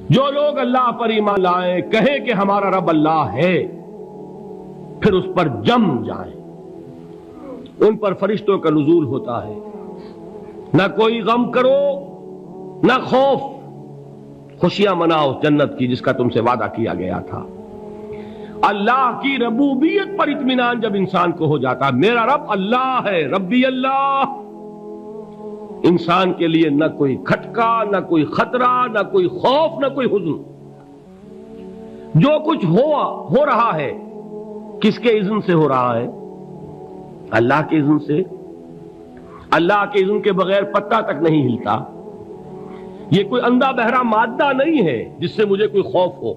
جو لوگ اللہ پر ایمان لائیں کہیں کہ ہمارا رب اللہ ہے، پھر اس پر جم جائیں، ان پر فرشتوں کا نزول ہوتا ہے، نہ کوئی غم کرو نہ خوف، خوشیاں مناؤ جنت کی جس کا تم سے وعدہ کیا گیا تھا۔ اللہ کی ربوبیت پر اطمینان جب انسان کو ہو جاتا، میرا رب اللہ ہے، ربی اللہ، انسان کے لیے نہ کوئی کھٹکا، نہ کوئی خطرہ، نہ کوئی خوف، نہ کوئی حزن۔ جو کچھ ہو رہا ہے کس کے اذن سے ہو رہا ہے؟ اللہ کے اذن سے۔ اللہ کے اذن کے بغیر پتہ تک نہیں ہلتا۔ یہ کوئی اندھا بہرا مادہ نہیں ہے جس سے مجھے کوئی خوف ہو۔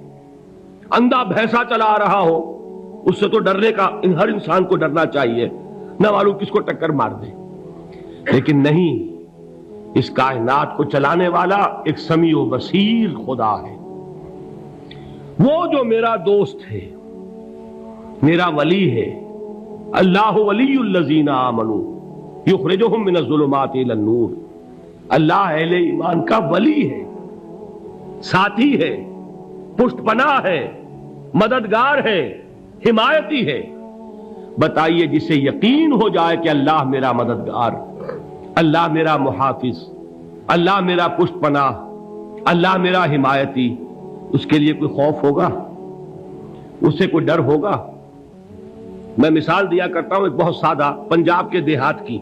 اندھا بھینسا چلا آ رہا ہو اس سے تو ڈرنے کا ہر انسان کو ڈرنا چاہیے، نہ معلوم کس کو ٹکر مار دے، لیکن نہیں، اس کائنات کو چلانے والا ایک سمیع و بصیر خدا ہے۔ وہ جو میرا دوست ہے، میرا ولی ہے، اللہ ولی الذین آمنوا یخرجہم من الظلمات الی النور، اللہ اہل ایمان کا ولی ہے، ساتھی ہے، پشت پناہ ہے، مددگار ہے، حمایتی ہے۔ بتائیے جسے یقین ہو جائے کہ اللہ میرا مددگار، اللہ میرا محافظ، اللہ میرا پشت پناہ، اللہ میرا حمایتی، اس کے لیے کوئی خوف ہوگا؟ اس سے کوئی ڈر ہوگا؟ میں مثال دیا کرتا ہوں ایک بہت سادہ، پنجاب کے دیہات کی۔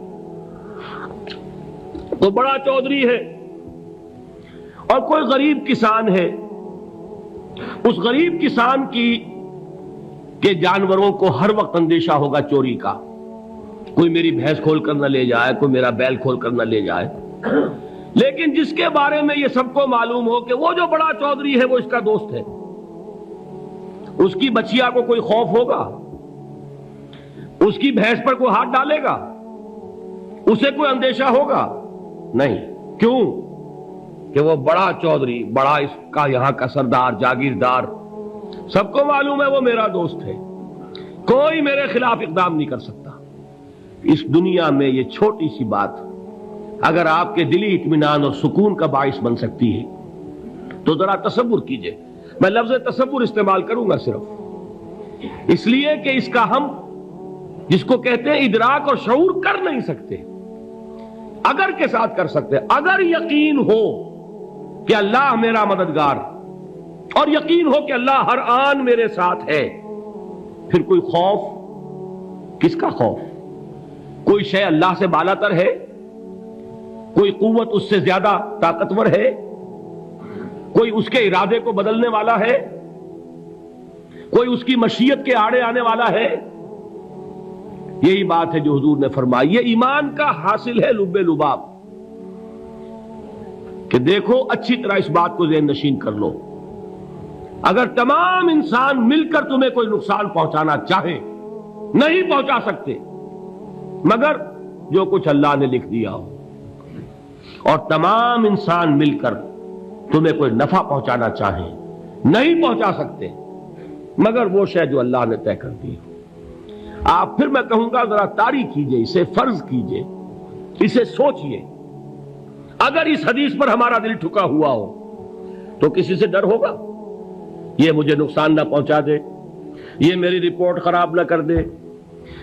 تو بڑا چودھری ہے اور کوئی غریب کسان ہے، اس غریب کسان کے جانوروں کو ہر وقت اندیشہ ہوگا چوری کا، کوئی میری بھینس کھول کر نہ لے جائے، کوئی میرا بیل کھول کر نہ لے جائے۔ لیکن جس کے بارے میں یہ سب کو معلوم ہو کہ وہ جو بڑا چودھری ہے وہ اس کا دوست ہے، اس کی بچیا کو کوئی خوف ہوگا؟ اس کی بھینس پر کوئی ہاتھ ڈالے گا؟ اسے کوئی اندیشہ ہوگا؟ نہیں۔ کیوں؟ کہ وہ بڑا چودھری، بڑا اس کا یہاں کا سردار، جاگیردار، سب کو معلوم ہے وہ میرا دوست ہے، کوئی میرے خلاف اقدام نہیں کر سکتا۔ اس دنیا میں یہ چھوٹی سی بات اگر آپ کے دلی اطمینان اور سکون کا باعث بن سکتی ہے تو ذرا تصور کیجئے۔ میں لفظ تصور استعمال کروں گا صرف اس لیے کہ اس کا ہم جس کو کہتے ہیں ادراک اور شعور کر نہیں سکتے، اگر کے ساتھ کر سکتے۔ اگر یقین ہو کہ اللہ میرا مددگار اور یقین ہو کہ اللہ ہر آن میرے ساتھ ہے، پھر کوئی خوف، کس کا خوف؟ کوئی شے اللہ سے بالا تر ہے؟ کوئی قوت اس سے زیادہ طاقتور ہے؟ کوئی اس کے ارادے کو بدلنے والا ہے؟ کوئی اس کی مشیت کے آڑے آنے والا ہے؟ یہی بات ہے جو حضور نے فرمائی، یہ ایمان کا حاصل ہے لب لباب، کہ دیکھو اچھی طرح اس بات کو ذہن نشین کر لو، اگر تمام انسان مل کر تمہیں کوئی نقصان پہنچانا چاہے نہیں پہنچا سکتے، مگر جو کچھ اللہ نے لکھ دیا ہو، اور تمام انسان مل کر تمہیں کوئی نفع پہنچانا چاہیں نہیں پہنچا سکتے، مگر وہ شے جو اللہ نے طے کر دی ہو۔ آپ پھر میں کہوں گا ذرا طاری کیجئے، اسے فرض کیجئے، اسے سوچئے، اگر اس حدیث پر ہمارا دل ٹھکا ہوا ہو تو کسی سے ڈر ہوگا؟ یہ مجھے نقصان نہ پہنچا دے، یہ میری رپورٹ خراب نہ کر دے،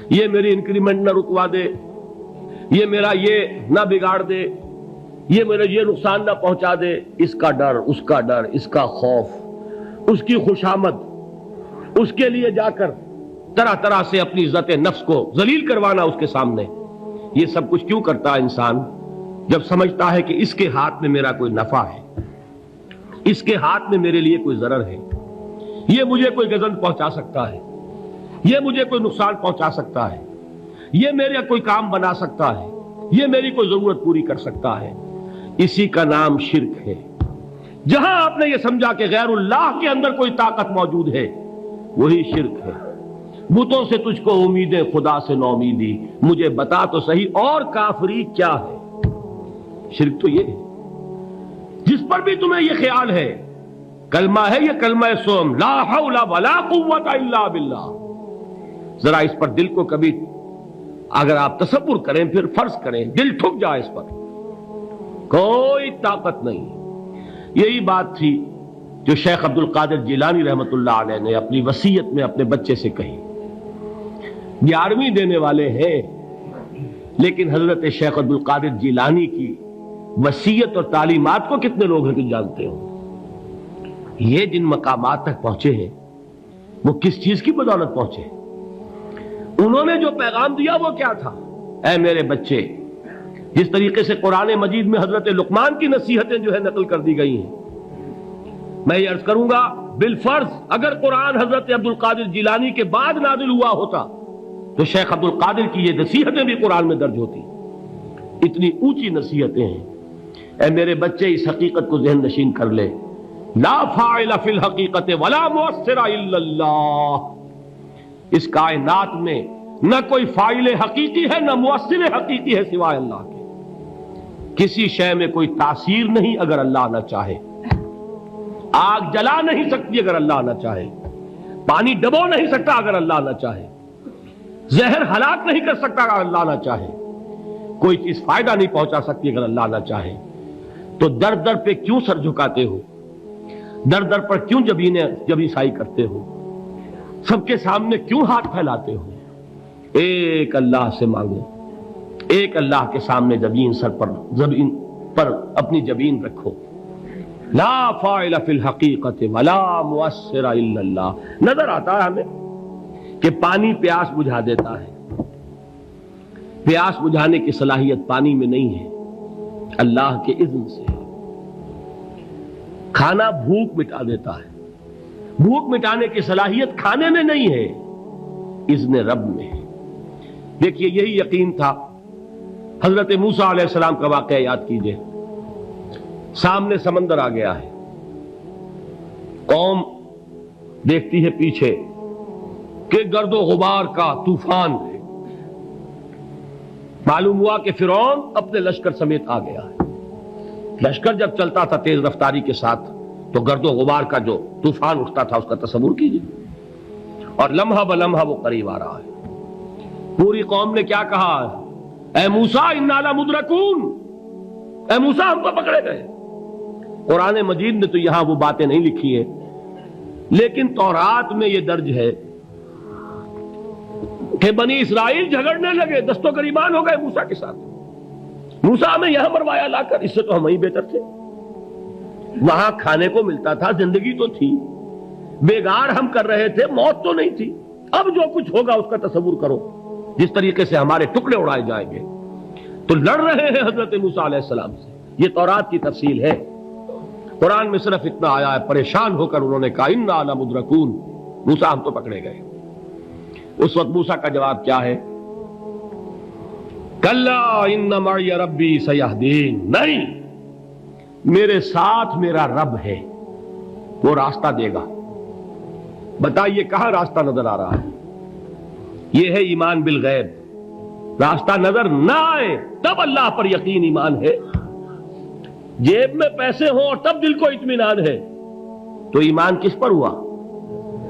یہ میری انکریمنٹ نہ رکوا دے، یہ میرا یہ نہ بگاڑ دے، یہ میرا یہ نقصان نہ پہنچا دے۔ اس کا ڈر، اس کا ڈر، اس کا خوف، اس کی خوشامد، اس کے لیے جا کر طرح طرح سے اپنی عزت نفس کو ذلیل کروانا اس کے سامنے، یہ سب کچھ کیوں کرتا ہے انسان؟ جب سمجھتا ہے کہ اس کے ہاتھ میں میرا کوئی نفع ہے، اس کے ہاتھ میں میرے لیے کوئی ضرر ہے، یہ مجھے کوئی گزن پہنچا سکتا ہے، یہ مجھے کوئی نقصان پہنچا سکتا ہے، یہ میرا کوئی کام بنا سکتا ہے، یہ میری کوئی ضرورت پوری کر سکتا ہے، اسی کا نام شرک ہے۔ جہاں آپ نے یہ سمجھا کہ غیر اللہ کے اندر کوئی طاقت موجود ہے، وہی شرک ہے۔ بتوں سے تجھ کو امیدیں، خدا سے نومیدی، مجھے بتا تو صحیح اور کافری کیا ہے؟ شرک تو یہ ہے۔ جس پر بھی تمہیں یہ خیال ہے، کلمہ ہے یہ کلمہ سوم، لا حول ولا قوت الا باللہ، ذرا اس پر دل کو کبھی اگر آپ تصور کریں، پھر فرض کریں، دل ٹھک جائے اس پر، کوئی طاقت نہیں۔ یہی بات تھی جو شیخ عبد القادر جیلانی رحمۃ اللہ علیہ نے اپنی وصیت میں اپنے بچے سے کہی. 11ویں دینے والے ہیں، لیکن حضرت شیخ عبد القادر جیلانی کی وصیت اور تعلیمات کو کتنے لوگ ہیں کہ جانتے ہو؟ یہ جن مقامات تک پہنچے ہیں وہ کس چیز کی بدولت پہنچے؟ انہوں نے جو پیغام دیا وہ کیا تھا؟ اے میرے بچے، جس طریقے سے قرآن مجید میں حضرت لقمان کی نصیحتیں جو ہے نقل کر دی گئی ہیں، میں یہ عرض کروں گا بالفرض اگر قرآن حضرت عبد القادر جیلانی کے بعد نازل ہوا ہوتا تو شیخ عبد القادر کی یہ نصیحتیں بھی قرآن میں درج ہوتی. اتنی اونچی نصیحتیں ہیں. اے میرے بچے، اس حقیقت کو ذہن نشین کر لے، لا فاعل فی الحقیقت ولا مؤثر الا اللہ. اس کائنات میں نہ کوئی فاعل حقیقی ہے نہ مؤثر حقیقی ہے سوائے اللہ کے. کسی شے میں کوئی تاثیر نہیں اگر اللہ نہ چاہے. آگ جلا نہیں سکتی اگر اللہ نہ چاہے. پانی ڈبو نہیں سکتا اگر اللہ نہ چاہے. زہر ہلاک نہیں کر سکتا اگر اللہ نہ چاہے. کوئی چیز فائدہ نہیں پہنچا سکتی اگر اللہ نہ چاہے. تو در در پہ کیوں سر جھکاتے ہو؟ در در پر کیوں جبیں سائی کرتے ہو؟ سب کے سامنے کیوں ہاتھ پھیلاتے ہو؟ ایک اللہ سے مانگو، ایک اللہ کے سامنے زمین پر اپنی جبین رکھو. لا فاعل فی الحقیقت ولا مؤثر الا اللہ. نظر آتا ہے ہمیں کہ پانی پیاس بجھا دیتا ہے. پیاس بجھانے کی صلاحیت پانی میں نہیں ہے، اللہ کے اذن سے. کھانا بھوک مٹا دیتا ہے. بھوک مٹانے کی صلاحیت کھانے میں نہیں ہے، اذن رب میں ہے. دیکھیے یہی یقین تھا. حضرت موسیٰ علیہ السلام کا واقعہ یاد کیجئے. سامنے سمندر آ گیا ہے، قوم دیکھتی ہے پیچھے کہ گرد و غبار کا طوفان ہے. معلوم ہوا کہ فرعون اپنے لشکر سمیت آ گیا ہے. لشکر جب چلتا تھا تیز رفتاری کے ساتھ تو گرد و غبار کا جو طوفان اٹھتا تھا اس کا تصور کیجئے. اور لمحہ بلمحہ وہ قریب آ رہا ہے. پوری قوم نے کیا کہا؟ اے موسیٰ انا لمدرکون، اے موسیٰ ہم کو پکڑے گئے. قرآن مجید نے تو یہاں وہ باتیں نہیں لکھی ہیں، لیکن تورات میں یہ درج ہے کہ بنی اسرائیل جھگڑنے لگے، دست و گریبان ہو گئے موسیٰ کے ساتھ. موسیٰ ہمیں یہاں مروایا لا کر، اس سے تو ہم ہی بہتر تھے. وہاں کھانے کو ملتا تھا، زندگی تو تھی، بیگار ہم کر رہے تھے، موت تو نہیں تھی. اب جو کچھ ہوگا اس کا تصور کرو، جس طریقے سے ہمارے ٹکڑے اڑائے جائیں گے. تو لڑ رہے ہیں حضرت موسیٰ علیہ السلام سے. یہ تورات کی تفصیل ہے. قرآن میں صرف اتنا آیا ہے، پریشان ہو کر انہوں نے کہا انا لمدرکون، موسیٰ ہم تو پکڑے گئے. اس وقت موسیٰ کا جواب کیا ہے؟ کلا ان معی ربی سیہدین. نہیں، میرے ساتھ میرا رب ہے، وہ راستہ دے گا. بتائیے کہاں راستہ نظر آ رہا ہے؟ یہ ہے ایمان بالغیب. راستہ نظر نہ آئے تب اللہ پر یقین ایمان ہے. جیب میں پیسے ہوں اور تب دل کو اطمینان ہے تو ایمان کس پر ہوا؟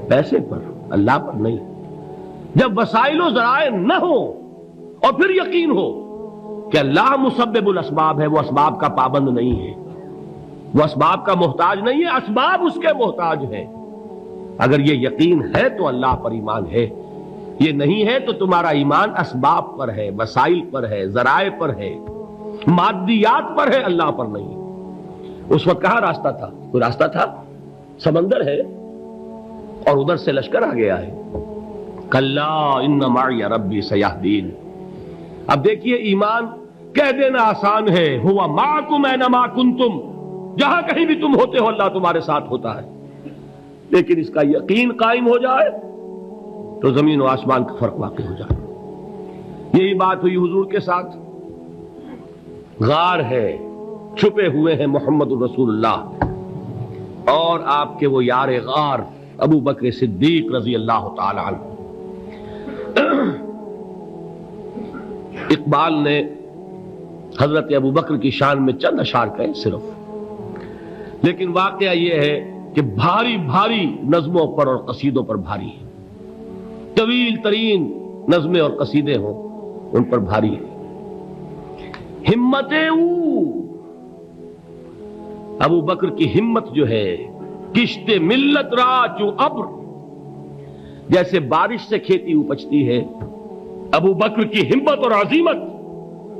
پیسے پر، اللہ پر نہیں. جب وسائل و ذرائع نہ ہو اور پھر یقین ہو کہ اللہ مسبب الاسباب ہے، وہ اسباب کا پابند نہیں ہے، وہ اسباب کا محتاج نہیں ہے، اسباب اس کے محتاج ہے. اگر یہ یقین ہے تو اللہ پر ایمان ہے. یہ نہیں ہے تو تمہارا ایمان اسباب پر ہے، وسائل پر ہے، ذرائع پر ہے، مادیات پر ہے، اللہ پر نہیں. اس وقت کہاں راستہ تھا؟ کوئی راستہ تھا؟ سمندر ہے اور ادھر سے لشکر آ گیا ہے. کلا ان معی ربی سیہدین. اب دیکھیے ایمان کہہ دینا آسان ہے، ہوا معکم اینما کنتم، جہاں کہیں بھی تم ہوتے ہو اللہ تمہارے ساتھ ہوتا ہے. لیکن اس کا یقین قائم ہو جائے تو زمین و آسمان کا فرق واقع ہو جائے. یہی بات ہوئی حضور کے ساتھ. غار ہے، چھپے ہوئے ہیں محمد الرسول اللہ اور آپ کے وہ یار غار ابو بکر صدیق رضی اللہ تعالی عنہ. اقبال نے حضرت ابو بکر کی شان میں چند اشعار کہے صرف، لیکن واقعہ یہ ہے کہ بھاری بھاری نظموں پر اور قصیدوں پر بھاری ہے. طویل ترین نظمیں اور قصیدے ہوں ان پر بھاری ہے. ہمت ابو بکر کی ہمت جو ہے کشت ملت را چو ابر، جیسے بارش سے کھیتی اپجتی ہے، ابو بکر کی ہمت اور عزیمت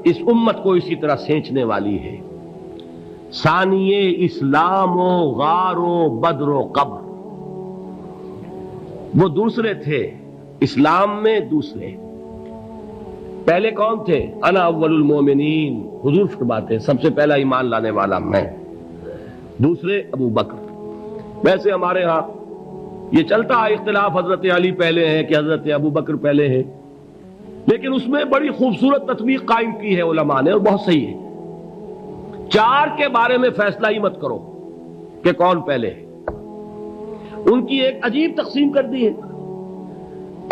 اس امت کو اسی طرح سینچنے والی ہے۔ ثانیے اسلام و غار و بدر و قبر، وہ دوسرے تھے اسلام میں، دوسرے پہلے کون تھے؟ انا اول المومنین، حضور فرماتے ہیں سب سے پہلا ایمان لانے والا میں، دوسرے ابو بکر۔ ویسے ہمارے ہاں یہ چلتا ہے اختلاف، حضرت علی پہلے ہیں کہ حضرت ابو بکر پہلے ہیں، لیکن اس میں بڑی خوبصورت تطبیق قائم کی ہے علماء نے، اور بہت صحیح ہے۔ چار کے بارے میں فیصلہ ہی مت کرو کہ کون پہلے ہے، ان کی ایک عجیب تقسیم کر دی ہے۔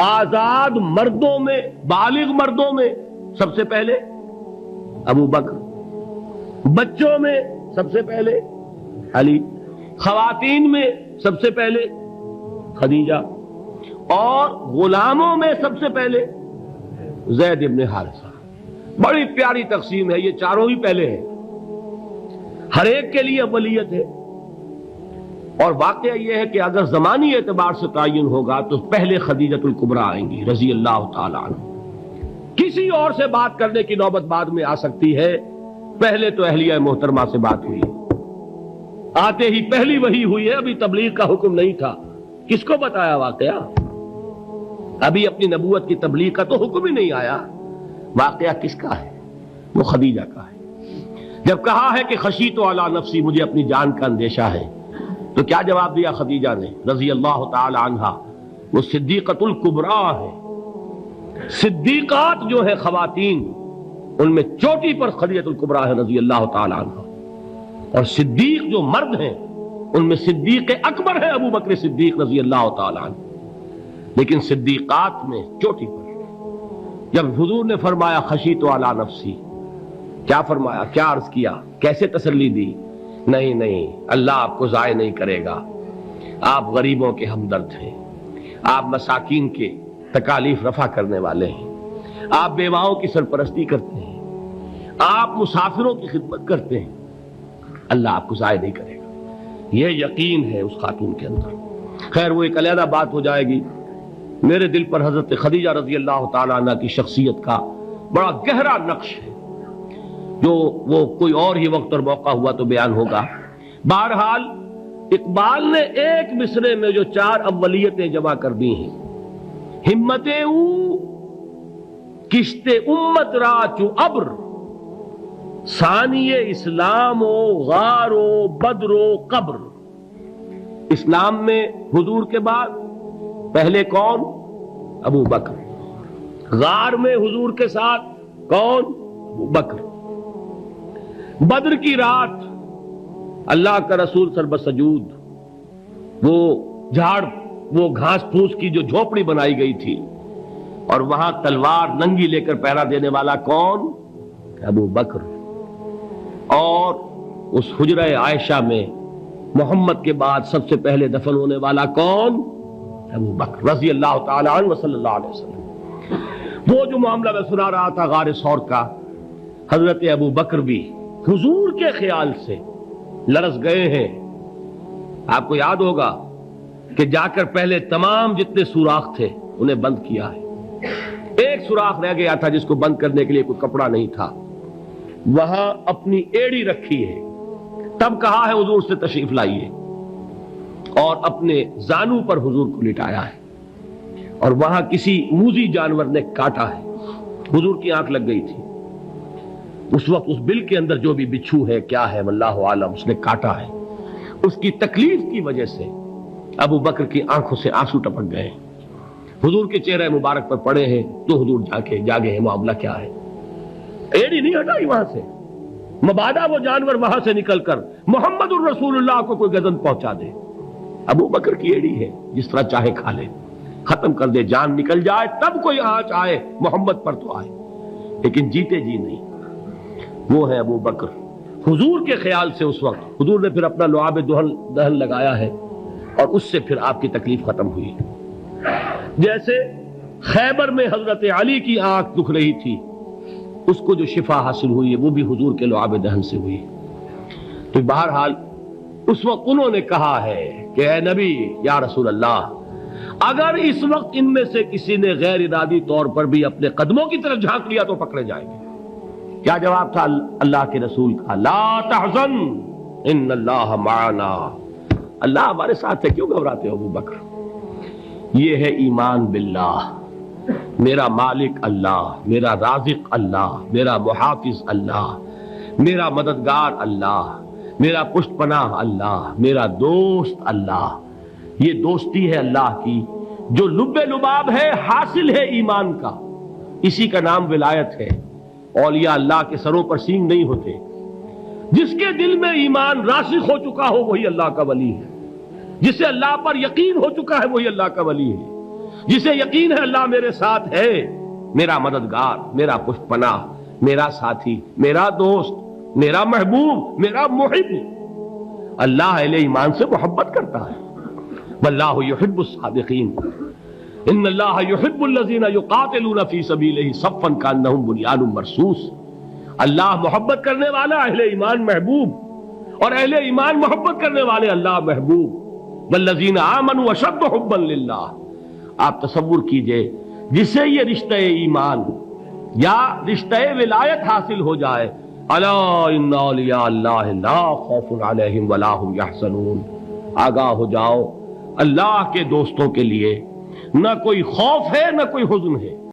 آزاد مردوں میں، بالغ مردوں میں سب سے پہلے ابو بکر، بچوں میں سب سے پہلے علی، خواتین میں سب سے پہلے خدیجہ، اور غلاموں میں سب سے پہلے زید ابن حارثہ۔ بڑی پیاری تقسیم ہے، یہ چاروں ہی پہلے ہیں، ہر ایک کے لیے اولیت ہے۔ اور واقعہ یہ ہے کہ اگر زمانی اعتبار سے تعین ہوگا تو پہلے خدیجۃ الکبریٰ آئیں گی رضی اللہ تعالی عنہ، کسی اور سے بات کرنے کی نوبت بعد میں آ سکتی ہے، پہلے تو اہلیہ محترمہ سے بات ہوئی، آتے ہی پہلی وحی ہوئی ہے، ابھی تبلیغ کا حکم نہیں تھا، کس کو بتایا واقعہ؟ ابھی اپنی نبوت کی تبلیغ کا تو حکم ہی نہیں آیا، واقعہ کس کا ہے؟ وہ خدیجہ کا ہے۔ جب کہا ہے کہ خشیت علی نفسی، مجھے اپنی جان کا اندیشہ ہے، تو کیا جواب دیا خدیجہ نے رضی اللہ تعالی عنہا؟ وہ صدیقۃ الکبریٰ ہے، صدیقات جو ہے خواتین، ان میں چوٹی پر خدیجۃ الکبریٰ ہے رضی اللہ تعالی عنہا، اور صدیق جو مرد ہیں ان میں صدیق اکبر ہے ابو بکر صدیق رضی اللہ تعالی عنہ، لیکن صدیقات میں چوٹی پر۔ جب حضور نے فرمایا خشیت علی نفسی، کیا فرمایا، کیا عرض کیا، کیسے تسلی دی؟ نہیں نہیں، اللہ آپ کو ضائع نہیں کرے گا، آپ غریبوں کے ہمدرد ہیں، آپ مساکین کے تکالیف رفع کرنے والے ہیں، آپ بیواؤں کی سرپرستی کرتے ہیں، آپ مسافروں کی خدمت کرتے ہیں، اللہ آپ کو ضائع نہیں کرے گا۔ یہ یقین ہے اس خاتون کے اندر۔ خیر وہ ایک علیحدہ بات ہو جائے گی۔ میرے دل پر حضرت خدیجہ رضی اللہ تعالی عنہ کی شخصیت کا بڑا گہرا نقش ہے، جو وہ کوئی اور ہی وقت اور موقع ہوا تو بیان ہوگا۔ بہرحال اقبال نے ایک مصرے میں جو چار اولیتیں جمع کر دی ہیں، ہمتیں او کشت امت را چو ابر، ثانی اسلام و غار و بدر و قبر۔ اسلام میں حضور کے بعد پہلے کون؟ ابو بکر۔ غار میں حضور کے ساتھ کون؟ ابو بکر۔ بدر کی رات اللہ کا رسول سر بسجود، وہ جھاڑ، وہ گھاس پھوس کی جو جھوپڑی بنائی گئی تھی، اور وہاں تلوار ننگی لے کر پہرا دینے والا کون؟ ابو بکر۔ اور اس حجرہ عائشہ میں محمد کے بعد سب سے پہلے دفن ہونے والا کون؟ ابو بکر رضی اللہ تعالی عنہ صلی اللہ علیہ وسلم۔ وہ جو معاملہ میں سنا رہا تھا غار ثور کا، حضرت ابو بکر بھی حضور کے خیال سے لرز گئے ہیں۔ آپ کو یاد ہوگا کہ جا کر پہلے تمام جتنے سوراخ تھے انہیں بند کیا ہے، ایک سوراخ رہ گیا تھا جس کو بند کرنے کے لیے کوئی کپڑا نہیں تھا، وہاں اپنی ایڑی رکھی ہے، تب کہا ہے حضور سے تشریف لائیے، اور اپنے زانو پر حضور کو لٹایا ہے، اور وہاں کسی موذی جانور نے کاٹا ہے، حضور کی آنکھ لگ گئی تھی، اس وقت اس بل کے اندر جو بھی بچھو ہے کیا ہے واللہ عالم، اس نے کاٹا ہے، اس کی تکلیف کی وجہ سے ابو بکر کی آنکھوں سے آنسو ٹپک گئے، حضور کے چہرے مبارک پر پڑے ہیں، تو حضور جاگے ہیں، معاملہ کیا ہے؟ ایڑی نہیں ہٹائی وہاں سے، مبادا وہ جانور وہاں سے نکل کر محمد الرسول اللہ کو کوئی گزن پہنچا دے، ابو بکر کی ایڑی ہے، جس طرح چاہے کھا لے، ختم کر دے، جان نکل جائے تب کوئی آنچ آئے، محمد پر تو آئے، لیکن جیتے جی نہیں۔ وہ ہے ابو بکر۔ حضور کے خیال سے اس وقت حضور نے پھر اپنا لعاب دہن لگایا ہے، اور اس سے پھر آپ کی تکلیف ختم ہوئی۔ جیسے خیبر میں حضرت علی کی آنکھ دکھ رہی تھی، اس کو جو شفا حاصل ہوئی ہے وہ بھی حضور کے لعاب دہن سے ہوئی۔ تو بہرحال اس وقت انہوں نے کہا ہے کہ اے نبی یا رسول اللہ، اگر اس وقت ان میں سے کسی نے غیر ارادی طور پر بھی اپنے قدموں کی طرف جھانک لیا تو پکڑے جائیں گے۔ کیا جواب تھا اللہ کے رسول کا؟ لا تحزن ان اللہ معنا، اللہ ہمارے ساتھ ہے، کیوں گھبراتے ہو ابو بکر؟ یہ ہے ایمان باللہ، میرا مالک اللہ، میرا رازق اللہ، میرا محافظ اللہ، میرا مددگار اللہ، میرا پشت پناہ اللہ، میرا دوست اللہ۔ یہ دوستی ہے اللہ کی جو لب لباب ہے، حاصل ہے ایمان کا، اسی کا نام ولایت ہے۔ اولیاء اللہ کے سروں پر سینگ نہیں ہوتے، جس کے دل میں ایمان راسخ ہو چکا ہو وہی اللہ کا ولی ہے، جسے اللہ پر یقین ہو چکا ہے وہی اللہ کا ولی ہے، جسے یقین ہے اللہ میرے ساتھ ہے، میرا مددگار، میرا پشت پناہ، میرا ساتھی، میرا دوست، میرا محبوب، میرا محب۔ اللہ اہل ایمان سے محبت کرتا ہے۔ واللہ یحب الصادقین، ان اللہ یحب الذین یقاتلون فی سبیلہ صفا کانہم بنیان مرصوص۔ اللہ محبت کرنے والا، اہل ایمان محبوب، اور اہل ایمان محبت کرنے والے اللہ محبوب۔ والذین آمنوا اشد حبا للہ۔ آپ تصور کیجئے جسے یہ رشتہ ایمان یا رشتہ ولایت حاصل ہو جائے، الا ان اولیاء اللہ لا خوف علیہم ولا هم یحزنون، آگاہ ہو جاؤ، اللہ کے دوستوں کے لیے نہ کوئی خوف ہے نہ کوئی حزن ہے۔